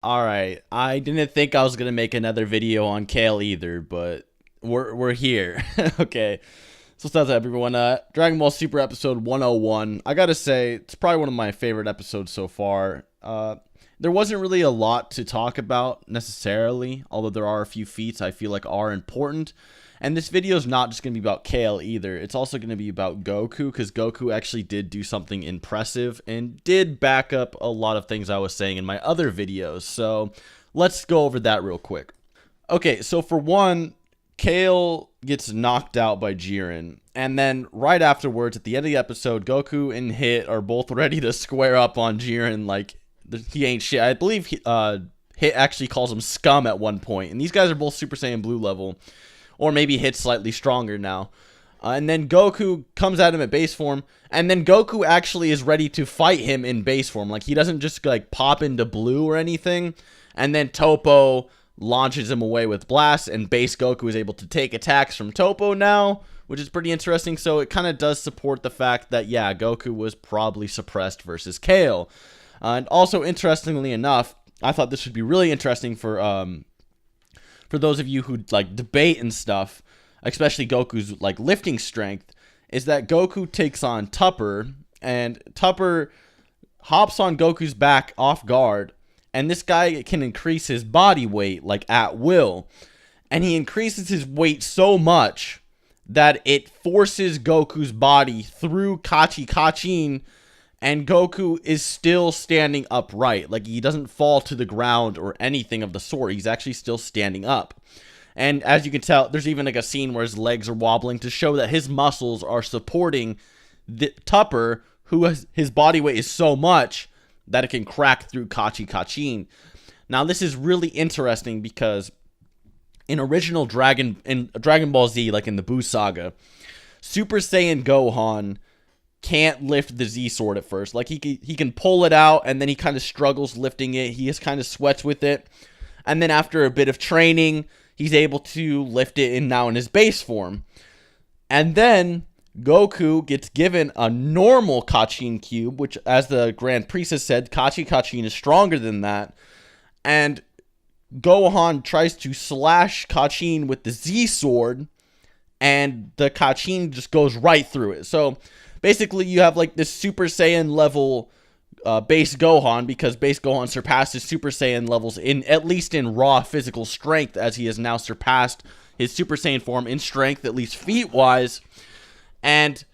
Alright, I didn't think I was gonna make another video on Kale either, but we're here. Okay. So what's up everyone? Dragon Ball Super episode 101. I gotta say, it's probably one of my favorite episodes so far. There wasn't really a lot to talk about necessarily, although there are a few feats I feel like are important. And this video is not just going to be about Kale either. It's also going to be about Goku, because Goku actually did do something impressive and did back up a lot of things I was saying in my other videos. So let's go over that real quick. Okay, so for one, Kale gets knocked out by Jiren. And then right afterwards, at the end of the episode, Goku and Hit are both ready to square up on Jiren like he ain't shit. I believe Hit actually calls him scum at one point. And these guys are both Super Saiyan Blue level. Or maybe Hit's slightly stronger now. And then Goku comes at him at base form. And then Goku actually is ready to fight him in base form. Like, he doesn't just, like, pop into blue or anything. And then Toppo launches him away with Blast. And base Goku is able to take attacks from Toppo now, which is pretty interesting. So it kind of does support the fact that, yeah, Goku was probably suppressed versus Kale. And also, interestingly enough, I thought this would be really interesting for those of you who like debate and stuff, especially Goku's like lifting strength, is that Goku takes on Tupper, and Tupper hops on Goku's back off guard, and this guy can increase his body weight like at will, and he increases his weight so much that it forces Goku's body through Kachin, and Goku is still standing upright. Like, he doesn't fall to the ground or anything of the sort. He's actually still standing up. And as you can tell, there's even like a scene where his legs are wobbling to show that his muscles are supporting the Tupper, who has, his body weight is so much that it can crack through Kachin. Now, this is really interesting because in Dragon Ball Z, like in the Buu Saga, Super Saiyan Gohan can't lift the Z sword at first. Like, he can pull it out, and then he kind of struggles lifting it. He just kind of sweats with it. And then after a bit of training, he's able to lift it now in his base form. And then Goku gets given a normal Kachin cube, which, as the Grand Priestess said, Kachin is stronger than that. And Gohan tries to slash Kachin with the Z sword, and the Kachin just goes right through it. So basically, you have like this Super Saiyan level base Gohan, because base Gohan surpasses Super Saiyan levels at least in raw physical strength, as he has now surpassed his Super Saiyan form in strength, at least feet-wise. And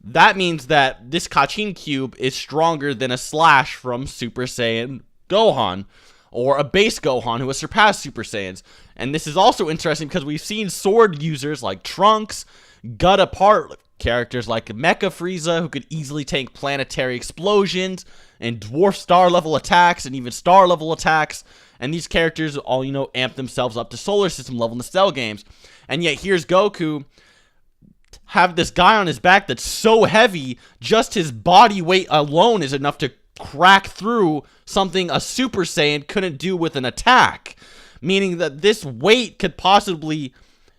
that means that this Kachin cube is stronger than a slash from Super Saiyan Gohan, or a base Gohan who has surpassed Super Saiyans. And this is also interesting because we've seen sword users like Trunks gut apart characters like Mecha Frieza, who could easily tank planetary explosions and dwarf star level attacks and even star level attacks. And these characters all, amp themselves up to solar system level in the Cell games. And yet here's Goku have this guy on his back that's so heavy, just his body weight alone is enough to crack through something a Super Saiyan couldn't do with an attack. Meaning that this weight could possibly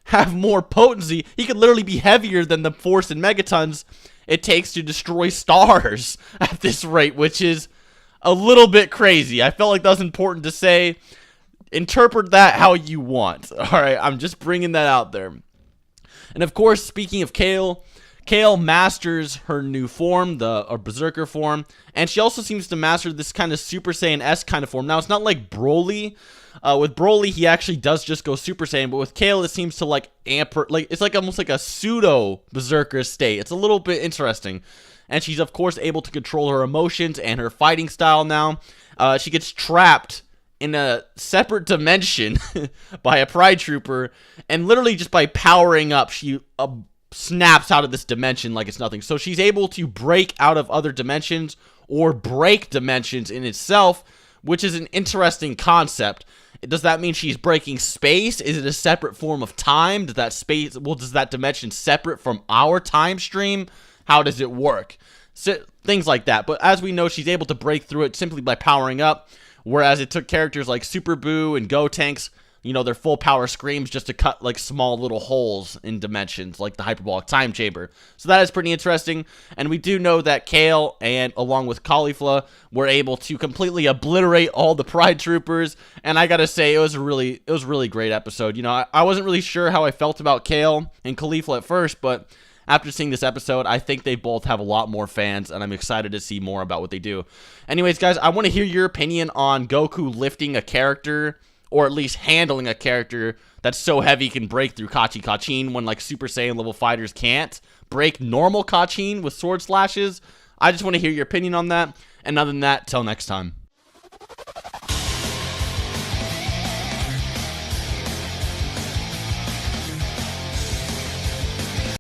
have more potency. He could literally be heavier than the force and megatons it takes to destroy stars at this rate, which is a little bit crazy. I felt like that was important to say. Interpret that how you want. Alright, I'm just bringing that out there. And of course, speaking of Kale, Kale masters her new form, the Berserker form, and she also seems to master this kind of Super Saiyan-esque kind of form. Now, it's not like Broly. With Broly, he actually does just go Super Saiyan, but with Kale, it seems to like amp her, like it's like almost like a pseudo Berserker state. It's a little bit interesting, and she's of course able to control her emotions and her fighting style now. She gets trapped in a separate dimension by a Pride Trooper, and literally just by powering up, she snaps out of this dimension like it's nothing. So she's able to break out of other dimensions or break dimensions in itself, which is an interesting concept. Does that mean she's breaking space? Is it a separate form of time? Does that dimension separate from our time stream? How does it work? So, things like that. But as we know, she's able to break through it simply by powering up, whereas it took characters like Super Buu and Gotenks you know, their full power screams just to cut like small little holes in dimensions, like the hyperbolic time chamber. So that is pretty interesting. And we do know that Kale and along with Caulifla were able to completely obliterate all the Pride Troopers. And I gotta say, it was a really great episode. You know, I wasn't really sure how I felt about Kale and Caulifla at first, but after seeing this episode, I think they both have a lot more fans, and I'm excited to see more about what they do. Anyways, guys, I want to hear your opinion on Goku lifting a character, or at least handling a character that's so heavy can break through Kachin when like Super Saiyan level fighters can't break normal Kachin with sword slashes. I just want to hear your opinion on that. And other than that, till next time.